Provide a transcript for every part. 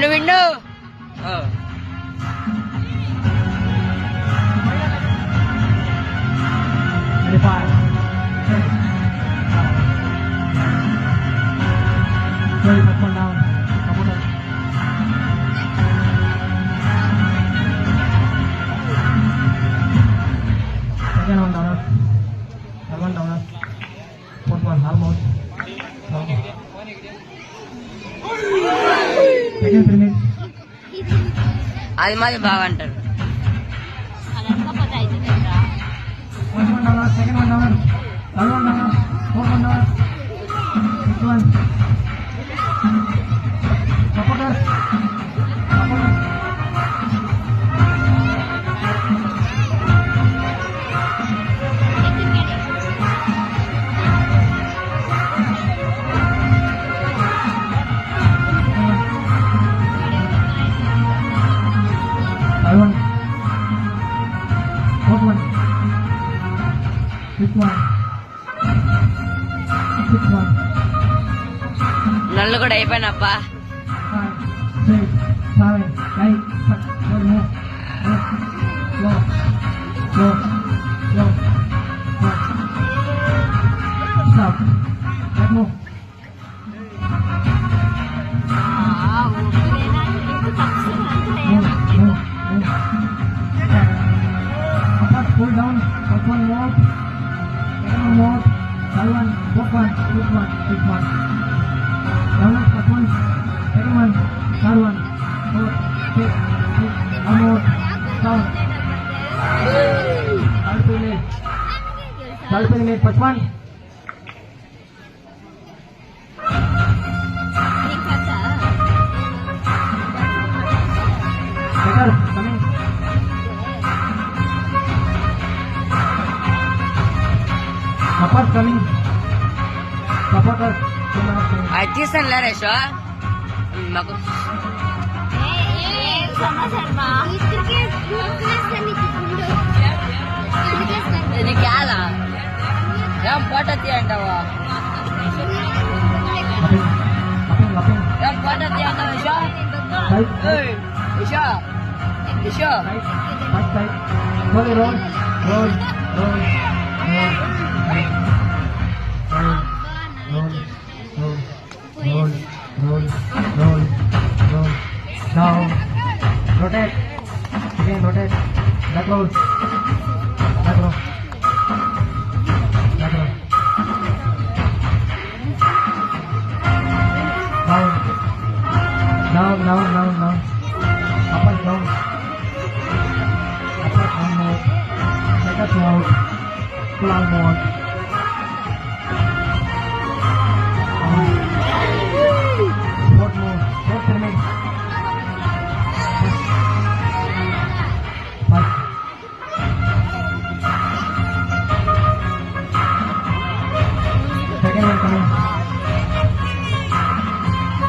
the window. Oh. Play first one down. Supporter. Second one down. Third one down. Fourth one almost. Second 3 minutes. అది మాది బాగుంటారు. First one down. Second one down. Third one down. Fourth one down. Fifth one. Supporter. Supporter. Third one. Fourth one. Fifth one. Sixth one. నల్లు కూడా అయిపోయినప్ప 5, 6, 7, 8, 9, move. Slow. Slow. Slow. Stop. Let move. Move. Move. Move. Apart, pull down. First one move. Second one move. Third one. Fourth one. Fifth one. Sixth one. Down. First one. Second one. Third one. Fourth. Fifth. One more. Down. Third minute. Third minute. First one. Better. Coming. Support coming. Supporter. అది తీసాను లేరేషో మాకు ఇది కాదా ఏం పోటీ అంటావా ఏం పోటీ అంటావా ఇషో ఇషో Right side. Roll, roll, roll, roll, roll, roll, roll, roll, roll. Now, rotate. Again, rotate. Back roll. Back roll. Back roll. Down, down, down, down, down. Up and down. Up and down more. Take us out. Pull out more. Fourth more. Fourth remain. Five. Second one coming.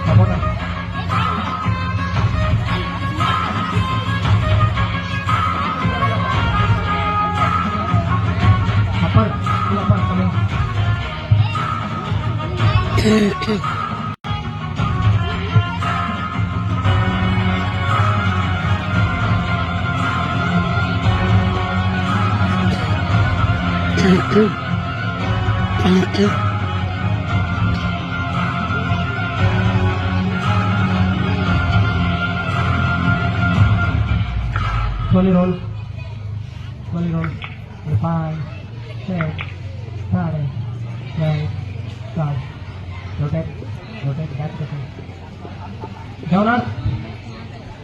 Supporter. Upper. Two upper coming. Slowly roll. Slowly roll. 5, 6, 7, 8, 12. Rotate. Rotate. Back to the Downers.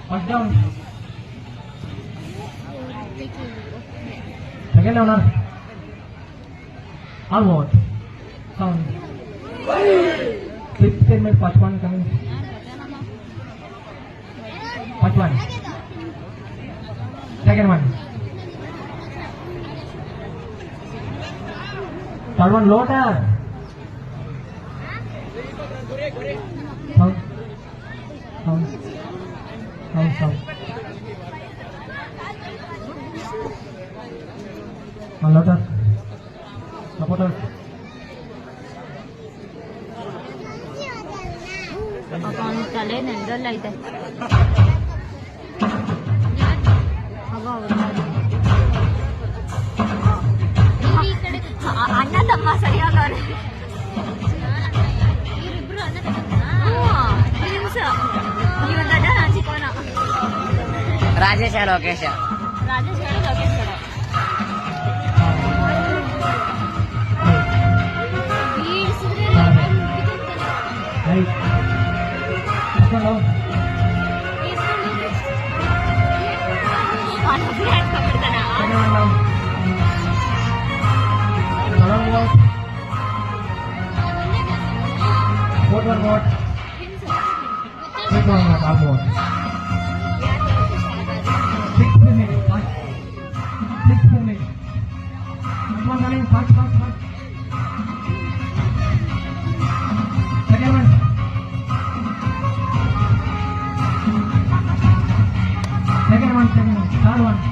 First down. Second downer. Onward. Sound. Flip statement. First one coming. First one. Second one. Third one loader. Sound. Sound. Sound. Sound. One loader. Supporter. Con trả lên này, lên ಐತೆ ಅಣ್ಣ ತಮ್ಮ ಸರಿಯಾಗವ್ರೆ ಇವನ್ ದೊಡ್ಡ ನಾನ್ ಚಿಕ್ಕವನ ರಾಜೇಶ ಲೋಕೇಶ ರಾಜೇಶ್ ಹೇಳು ಲೋಕೇಶ್ ಹೇಳು Right. Open up. Second one down. Third one out. Fourth one out. Fifth one out. Almost. 6 minutes. Fast. 6 minutes. First one running. Fast. Second one. Second one. Third one.